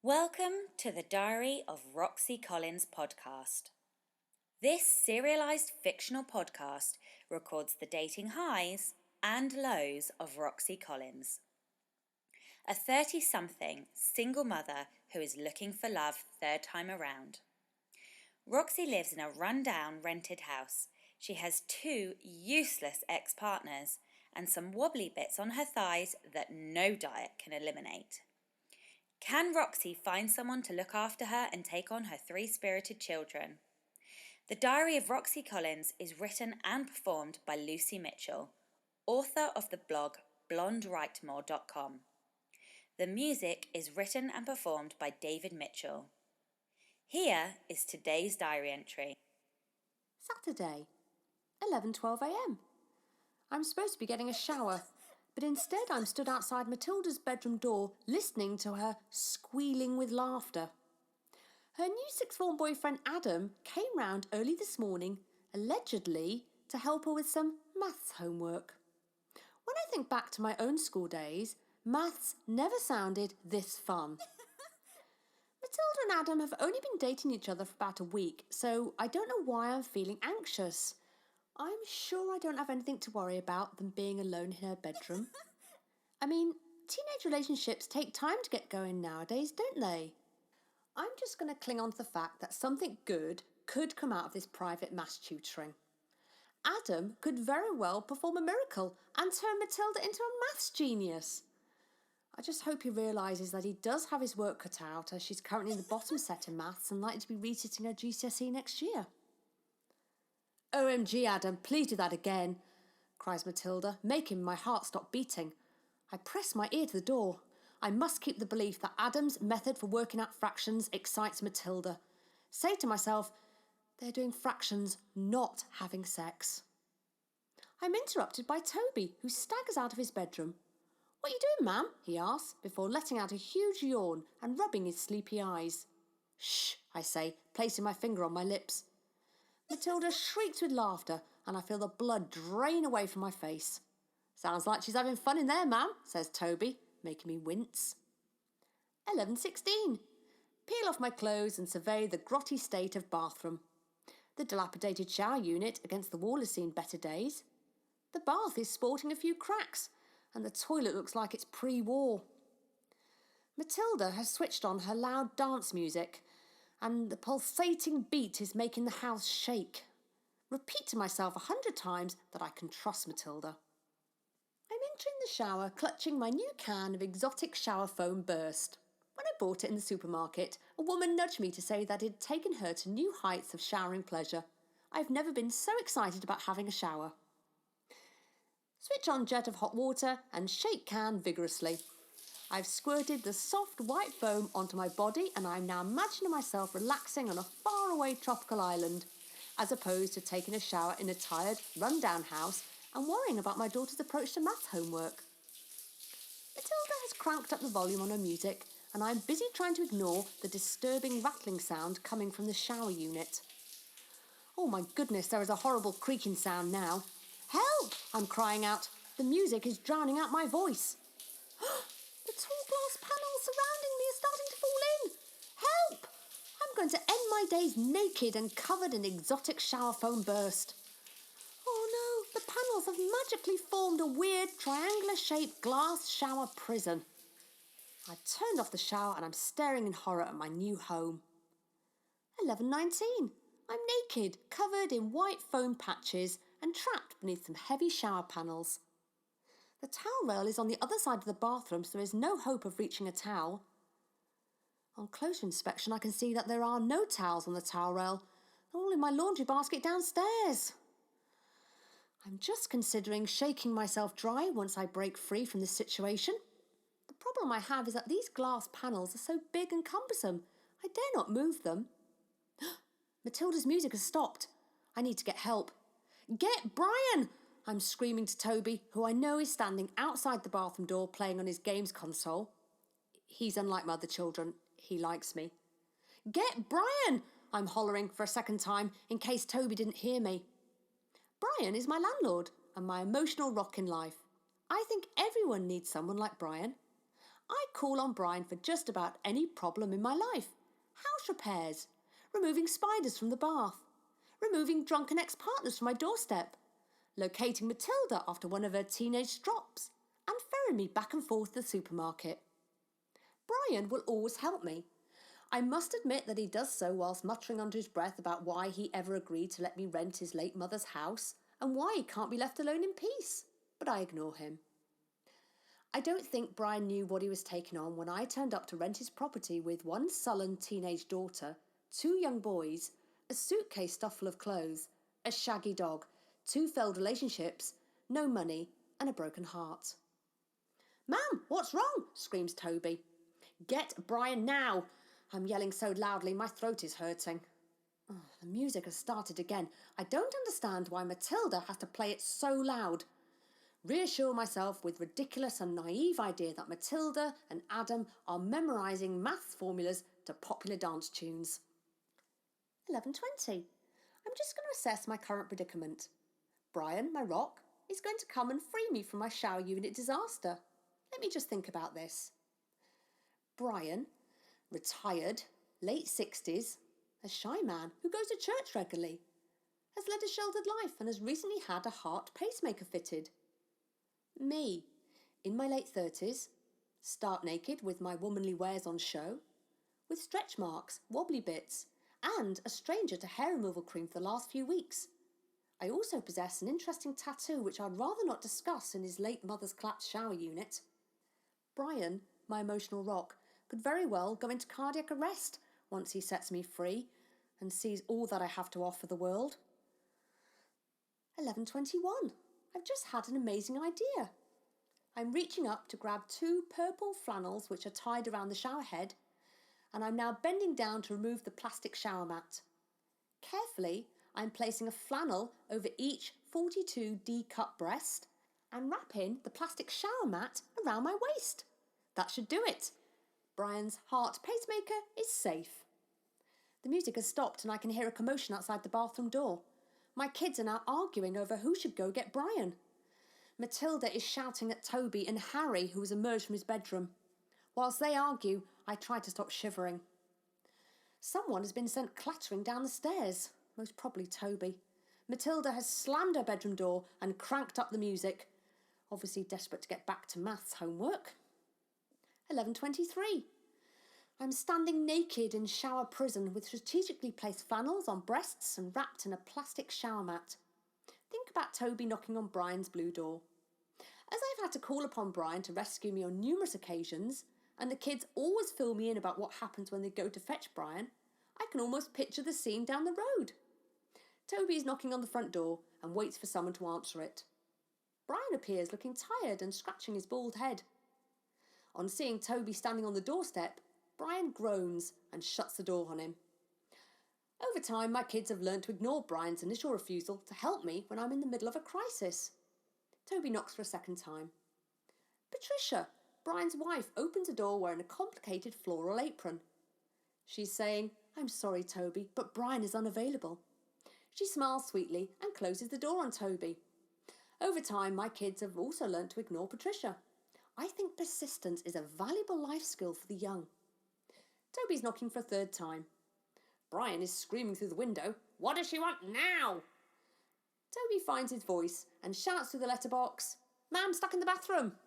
Welcome to the Diary of Roxy Collins podcast. This serialised fictional podcast records the dating highs and lows of Roxy Collins, a 30-something single mother who is looking for love third time around. Roxy lives in a run-down rented house. She has two useless ex-partners and some wobbly bits on her thighs that no diet can eliminate. Can Roxy find someone to look after her and take on her three spirited children? The Diary of Roxy Collins is written and performed by Lucy Mitchell, author of the blog blondewritemore.com. The music is written and performed by David Mitchell. Here is today's diary entry. Saturday, 11:12 a.m. I'm supposed to be getting a shower, but instead I'm stood outside Matilda's bedroom door listening to her squealing with laughter. Her new sixth form boyfriend Adam came round early this morning, allegedly to help her with some maths homework. When I think back to my own school days, maths never sounded this fun. Matilda and Adam have only been dating each other for about a week, so I don't know why I'm feeling anxious. I'm sure I don't have anything to worry about than being alone in her bedroom. I mean, teenage relationships take time to get going nowadays, don't they? I'm just going to cling on to the fact that something good could come out of this private maths tutoring. Adam could very well perform a miracle and turn Matilda into a maths genius. I just hope he realises that he does have his work cut out, as she's currently in the bottom set in maths and likely to be resitting her GCSE next year. "OMG, Adam, please do that again," cries Matilda, making my heart stop beating. I press my ear to the door. I must keep the belief that Adam's method for working out fractions excites Matilda. Say to myself, they're doing fractions, not having sex. I'm interrupted by Toby, who staggers out of his bedroom. "What are you doing, ma'am?" he asks, before letting out a huge yawn and rubbing his sleepy eyes. "Shh," I say, placing my finger on my lips. Matilda shrieks with laughter, and I feel the blood drain away from my face. "Sounds like she's having fun in there, ma'am," says Toby, making me wince. 11:16. Peel off my clothes and survey the grotty state of bathroom. The dilapidated shower unit against the wall has seen better days. The bath is sporting a few cracks, and the toilet looks like it's pre-war. Matilda has switched on her loud dance music, and the pulsating beat is making the house shake. Repeat to myself 100 times that I can trust Matilda. I'm entering the shower clutching my new can of exotic shower foam Burst. When I bought it in the supermarket, a woman nudged me to say that it had taken her to new heights of showering pleasure. I've never been so excited about having a shower. Switch on jet of hot water and shake can vigorously. I've squirted the soft white foam onto my body, and I'm now imagining myself relaxing on a faraway tropical island, as opposed to taking a shower in a tired, run-down house and worrying about my daughter's approach to math homework. Matilda has cranked up the volume on her music, and I'm busy trying to ignore the disturbing rattling sound coming from the shower unit. Oh my goodness, there is a horrible creaking sound now. "Help!" I'm crying out. The music is drowning out my voice. The tall glass panels surrounding me are starting to fall in. Help! I'm going to end my days naked and covered in exotic shower foam Burst. Oh no, the panels have magically formed a weird triangular-shaped glass shower prison. I turned off the shower and I'm staring in horror at my new home. 11:19. I'm naked, covered in white foam patches and trapped beneath some heavy shower panels. The towel rail is on the other side of the bathroom, so there is no hope of reaching a towel. On closer inspection, I can see that there are no towels on the towel rail. They're all in my laundry basket downstairs. I'm just considering shaking myself dry once I break free from this situation. The problem I have is that these glass panels are so big and cumbersome. I dare not move them. Matilda's music has stopped. I need to get help. "Get Brian!" I'm screaming to Toby, who I know is standing outside the bathroom door playing on his games console. He's unlike my other children. He likes me. "Get Brian!" I'm hollering for a second time in case Toby didn't hear me. Brian is my landlord and my emotional rock in life. I think everyone needs someone like Brian. I call on Brian for just about any problem in my life. House repairs, removing spiders from the bath, removing drunken ex-partners from my doorstep, locating Matilda after one of her teenage drops, and ferrying me back and forth to the supermarket. Brian will always help me. I must admit that he does so whilst muttering under his breath about why he ever agreed to let me rent his late mother's house and why he can't be left alone in peace. But I ignore him. I don't think Brian knew what he was taking on when I turned up to rent his property with one sullen teenage daughter, 2 young boys, a suitcase stuffed full of clothes, a shaggy dog, 2 failed relationships, no money, and a broken heart. "Ma'am, what's wrong?" screams Toby. "Get Brian now!" I'm yelling so loudly my throat is hurting. Oh, the music has started again. I don't understand why Matilda has to play it so loud. Reassure myself with ridiculous and naive idea that Matilda and Adam are memorising maths formulas to popular dance tunes. 11:20. I'm just going to assess my current predicament. Brian, my rock, is going to come and free me from my shower unit disaster. Let me just think about this. Brian, retired, late 60s, a shy man who goes to church regularly, has led a sheltered life and has recently had a heart pacemaker fitted. Me, in my late 30s, stark naked with my womanly wares on show, with stretch marks, wobbly bits, and a stranger to hair removal cream for the last few weeks. I also possess an interesting tattoo which I'd rather not discuss in his late mother's collapsed shower unit. Brian, my emotional rock, could very well go into cardiac arrest once he sets me free and sees all that I have to offer the world. 11:21. I've just had an amazing idea. I'm reaching up to grab 2 purple flannels which are tied around the shower head, and I'm now bending down to remove the plastic shower mat. Carefully, I'm placing a flannel over each 42D cup breast and wrapping the plastic shower mat around my waist. That should do it. Brian's heart pacemaker is safe. The music has stopped and I can hear a commotion outside the bathroom door. My kids are now arguing over who should go get Brian. Matilda is shouting at Toby and Harry, who has emerged from his bedroom. Whilst they argue, I try to stop shivering. Someone has been sent clattering down the stairs, most probably Toby. Matilda has slammed her bedroom door and cranked up the music, obviously desperate to get back to maths homework. 11:23. I'm standing naked in shower prison with strategically placed flannels on breasts and wrapped in a plastic shower mat. Think about Toby knocking on Brian's blue door. As I've had to call upon Brian to rescue me on numerous occasions, and the kids always fill me in about what happens when they go to fetch Brian, I can almost picture the scene down the road. Toby is knocking on the front door and waits for someone to answer it. Brian appears looking tired and scratching his bald head. On seeing Toby standing on the doorstep, Brian groans and shuts the door on him. Over time, my kids have learned to ignore Brian's initial refusal to help me when I'm in the middle of a crisis. Toby knocks for a second time. Patricia, Brian's wife, opens the door wearing a complicated floral apron. She's saying, "I'm sorry, Toby, but Brian is unavailable." She smiles sweetly and closes the door on Toby. Over time, my kids have also learned to ignore Patricia. I think persistence is a valuable life skill for the young. Toby's knocking for a third time. Brian is screaming through the window, "What does she want now?" Toby finds his voice and shouts through the letterbox, "Ma'am, stuck in the bathroom."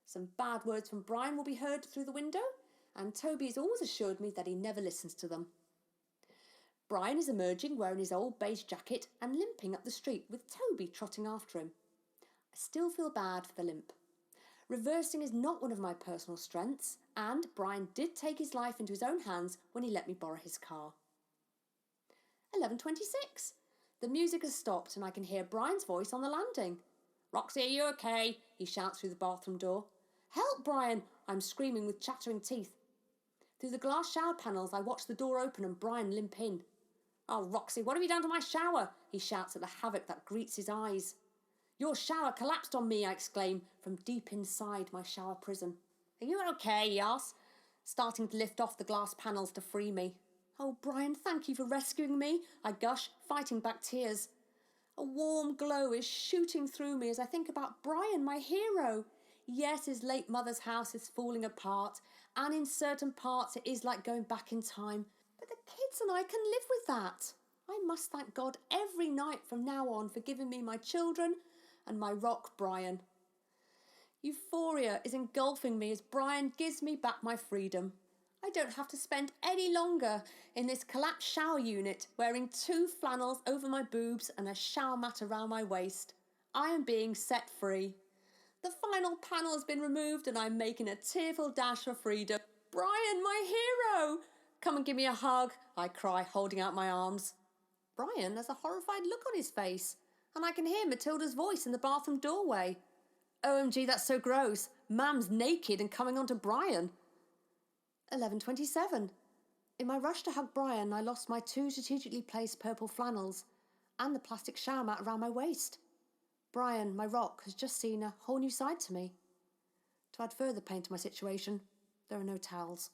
Some bad words from Brian will be heard through the window, and Toby has always assured me that he never listens to them. Brian is emerging wearing his old beige jacket and limping up the street with Toby trotting after him. I still feel bad for the limp. Reversing is not one of my personal strengths, and Brian did take his life into his own hands when he let me borrow his car. 11:26. The music has stopped and I can hear Brian's voice on the landing. "Roxy, are you okay?" he shouts through the bathroom door. "Help, Brian!" I'm screaming with chattering teeth. Through the glass shower panels, I watch the door open and Brian limp in. "Oh, Roxy, what have you done to my shower?" he shouts at the havoc that greets his eyes. "Your shower collapsed on me," I exclaim from deep inside my shower prison. "Are you okay?" he asks, starting to lift off the glass panels to free me. "Oh, Brian, thank you for rescuing me," I gush, fighting back tears. A warm glow is shooting through me as I think about Brian, my hero. Yes, his late mother's house is falling apart, and in certain parts it is like going back in time. But the kids and I can live with that. I must thank God every night from now on for giving me my children and my rock, Brian. Euphoria is engulfing me as Brian gives me back my freedom. I don't have to spend any longer in this collapsed shower unit wearing 2 flannels over my boobs and a shower mat around my waist. I am being set free. The final panel has been removed and I'm making a tearful dash for freedom. Brian, my hero! Come and give me a hug, I cry, holding out my arms. Brian has a horrified look on his face, and I can hear Matilda's voice in the bathroom doorway. OMG, that's so gross. Mam's naked and coming on to Brian. 11:27. In my rush to hug Brian, I lost my 2 strategically placed purple flannels and the plastic shower mat around my waist. Brian, my rock, has just seen a whole new side to me. To add further pain to my situation, there are no towels.